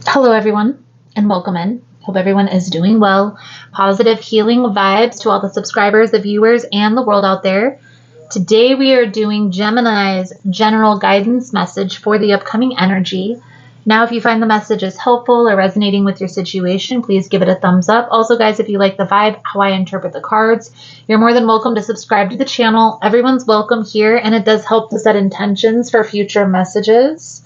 Hello, everyone, and welcome in. Hope everyone is doing well. Positive healing vibes to all the subscribers, the viewers, and the world out there. Today, we are doing Gemini's general guidance message for the upcoming energy. Now, if you find the message is helpful or resonating with your situation, please give it a thumbs up. Also, guys, if you like the vibe, how I interpret the cards, you're more than welcome to subscribe to the channel. Everyone's welcome here, and it does help to set intentions for future messages.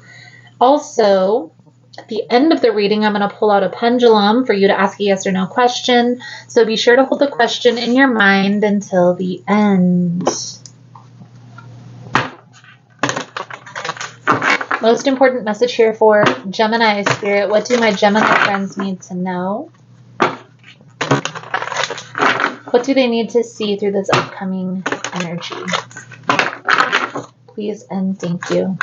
Also, at the end of the reading, I'm going to pull out a pendulum for you to ask a yes or no question. So be sure to hold the question in your mind until the end. Most important message here for Gemini Spirit. What do my Gemini friends need to know? What do they need to see through this upcoming energy? Please and thank you.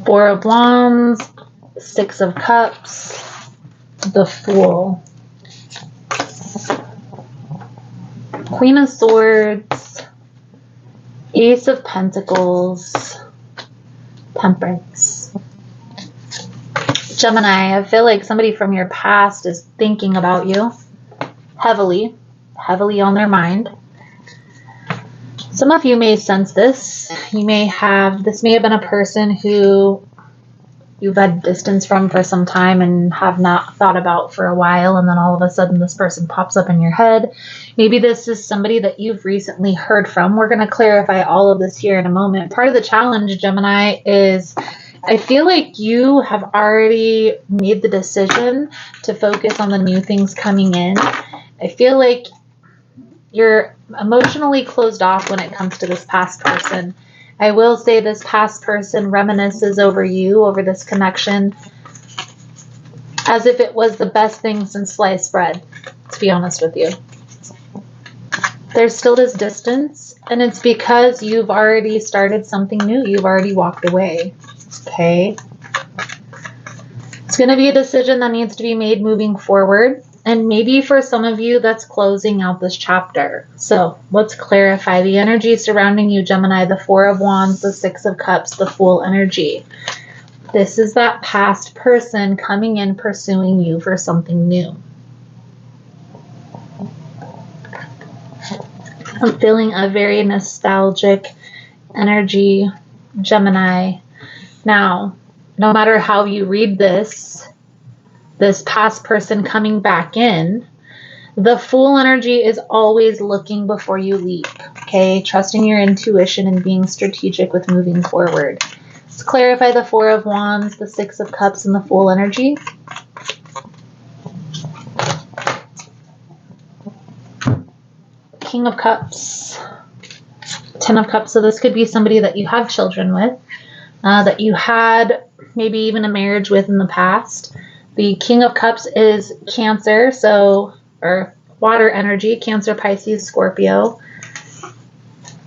Four of Wands, Six of Cups, the Fool, Queen of Swords, Ace of Pentacles, Temperance. Gemini, I feel like somebody from your past is thinking about you heavily on their mind. Some of you may sense this. This may have been a person who you've had distance from for some time and have not thought about for a while, and then all of a sudden this person pops up in your head. Maybe this is somebody that you've recently heard from. We're going to clarify all of this here in a moment. Part of the challenge, Gemini, is I feel like you have already made the decision to focus on the new things coming in. I feel like you're emotionally closed off when it comes to this past person. I will say this past person reminisces over you, over this connection, as if it was the best thing since sliced bread, to be honest with you. There's still this distance, and it's because you've already started something new. You've already walked away. Okay? It's going to be a decision that needs to be made moving forward. And maybe for some of you, that's closing out this chapter. So let's clarify the energy surrounding you, Gemini. The Four of Wands, the Six of Cups, the Fool energy. This is that past person coming in, pursuing you for something new. I'm feeling a very nostalgic energy, Gemini. Now, no matter how you read this past person coming back in, the Fool energy is always looking before you leap, okay? Trusting your intuition and being strategic with moving forward. Let's clarify the Four of Wands, the Six of Cups, and the Fool energy. King of Cups, Ten of Cups. So this could be somebody that you have children with, that you had maybe even a marriage with in the past. The King of Cups is Cancer, or water energy, Cancer, Pisces, Scorpio.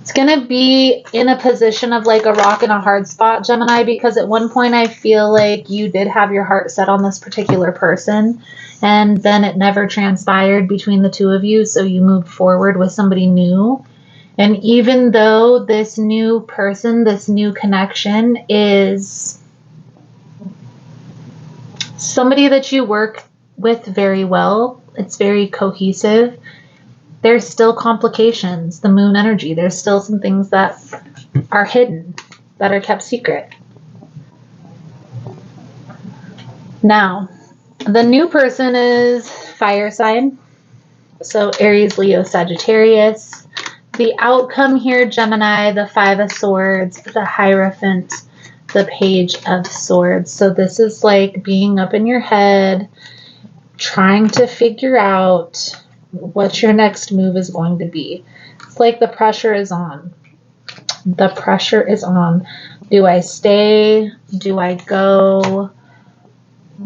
It's going to be in a position of like a rock in a hard spot, Gemini, because at one point I feel like you did have your heart set on this particular person, and then it never transpired between the two of you, so you moved forward with somebody new. And even though this new person, this new connection is somebody that you work with very well, it's very cohesive, there's still complications. The Moon energy, there's still some things that are hidden, that are kept secret. Now, the new person is fire sign, so Aries, Leo, Sagittarius. The outcome here, Gemini, the Five of Swords, the Hierophant, the Page of Swords. So this is like being up in your head, trying to figure out what your next move is going to be. It's like the pressure is on. The pressure is on. Do I stay? Do I go?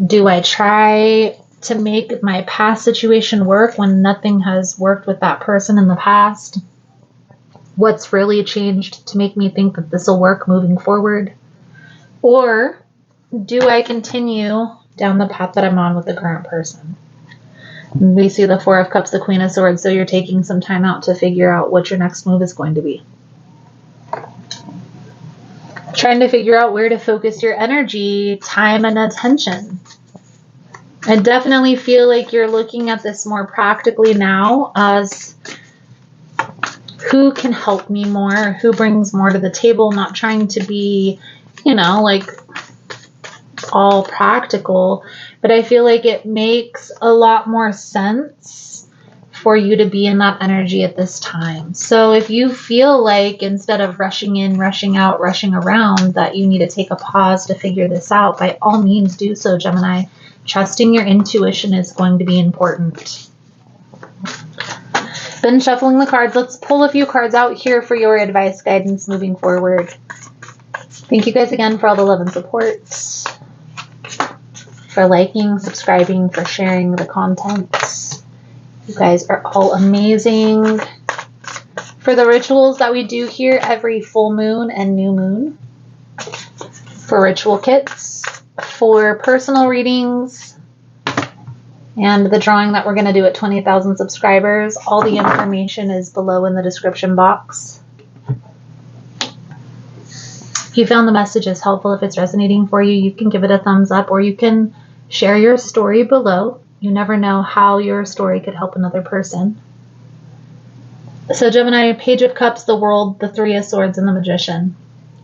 Do I try to make my past situation work when nothing has worked with that person in the past? What's really changed to make me think that this will work moving forward? Or do I continue down the path that I'm on with the current person? We see the Four of Cups, the Queen of Swords, so you're taking some time out to figure out what your next move is going to be. Trying to figure out where to focus your energy, time, and attention. I definitely feel like you're looking at this more practically now as who can help me more, who brings more to the table, not trying to be, you know, like all practical, but I feel like it makes a lot more sense for you to be in that energy at this time. So if you feel like instead of rushing in, rushing out, rushing around, that you need to take a pause to figure this out, by all means do so, Gemini. Trusting your intuition is going to be important. Been shuffling the cards. Let's pull a few cards out here for your advice, guidance moving forward. Thank you guys again for all the love and support, for liking, subscribing, for sharing the content. You guys are all amazing. For the rituals that we do here every full moon and new moon, for ritual kits, for personal readings, and the drawing that we're going to do at 20,000 subscribers, all the information is below in the description box. If you found the messages helpful, if it's resonating for you, you can give it a thumbs up, or you can share your story below. You never know how your story could help another person. So Gemini, Page of Cups, the World, the Three of Swords, and the Magician.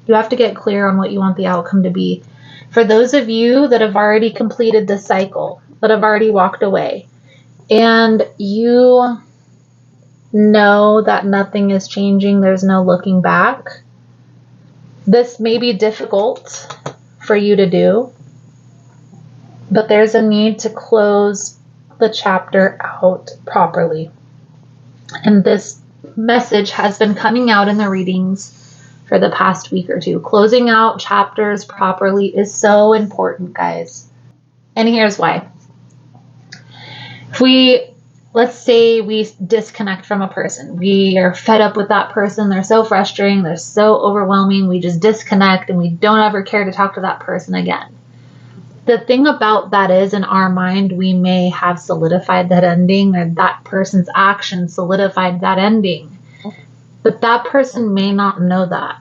You have to get clear on what you want the outcome to be. For those of you that have already completed the cycle, that have already walked away, and you know that nothing is changing, there's no looking back, this may be difficult for you to do, but there's a need to close the chapter out properly. And this message has been coming out in the readings for the past week or two. Closing out chapters properly is so important, guys. And here's why. Let's say we disconnect from a person. We are fed up with that person. They're so frustrating. They're so overwhelming. We just disconnect and we don't ever care to talk to that person again. The thing about that is, in our mind, we may have solidified that ending, or that person's action solidified that ending. But that person may not know that.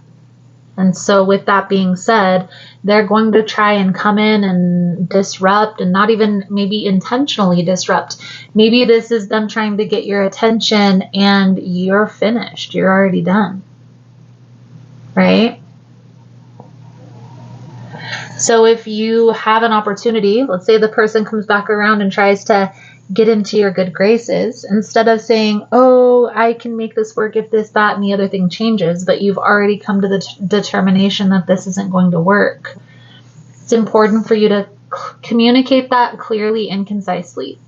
And so with that being said, they're going to try and come in and disrupt, and not even maybe intentionally disrupt. Maybe this is them trying to get your attention and you're finished. You're already done. Right? So if you have an opportunity, let's say the person comes back around and tries to get into your good graces, instead of saying, oh, I can make this work if this, that, and the other thing changes, but you've already come to the determination that this isn't going to work. It's important for you to communicate that clearly and concisely.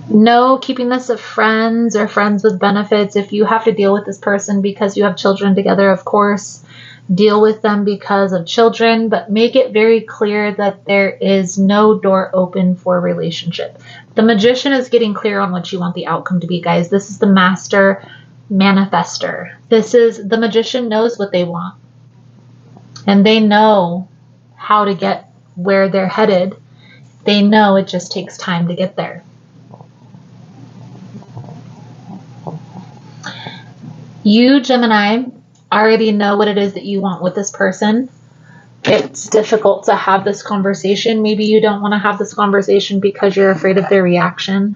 No keeping this of friends or friends with benefits. If you have to deal with this person because you have children together, of course, deal with them because of children, but make it very clear that there is no door open for relationship. The Magician is getting clear on what you want the outcome to be, guys. This is the master manifester. The Magician knows what they want, and they know how to get where they're headed. They know it just takes time to get there. You, Gemini, already know what it is that you want with this person. It's difficult to have this conversation. Maybe you don't want to have this conversation because you're afraid of their reaction.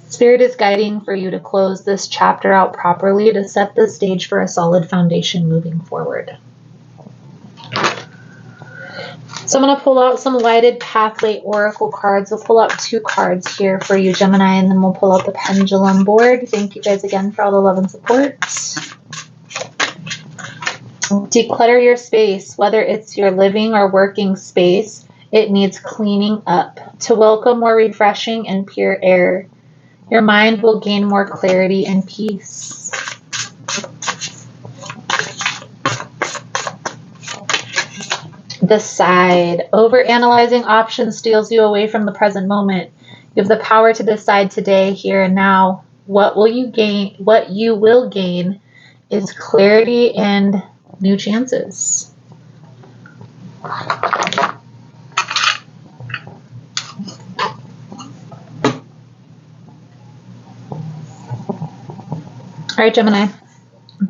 Spirit is guiding for you to close this chapter out properly, to set the stage for a solid foundation moving forward. So I'm going to pull out some Lighted Pathway Oracle cards. We'll pull out 2 cards here for you, Gemini, and then we'll pull out the Pendulum board. Thank you guys again for all the love and support. Declutter your space, whether it's your living or working space. It needs cleaning up to welcome more refreshing and pure air. Your mind will gain more clarity and peace. Decide. Overanalyzing options steals you away from the present moment. You have the power to decide today, here and now. What you will gain is clarity and new chances. All right, Gemini,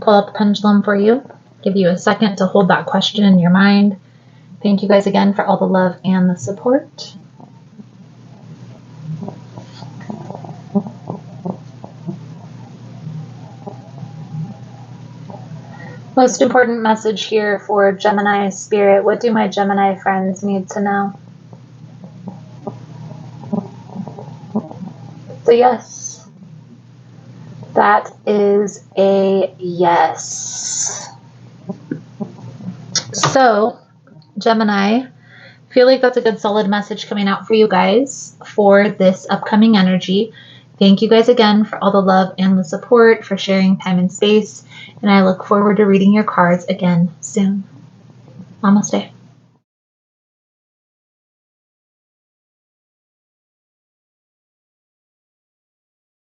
pull up the pendulum for you. Give you a second to hold that question in your mind. Thank you guys again for all the love and the support. Most important message here for Gemini Spirit. What do my Gemini friends need to know? So yes. That is a yes. So, Gemini, feel like that's a good solid message coming out for you guys for this upcoming energy. Thank you guys again for all the love and the support, for sharing time and space, and I look forward to reading your cards again soon. Namaste.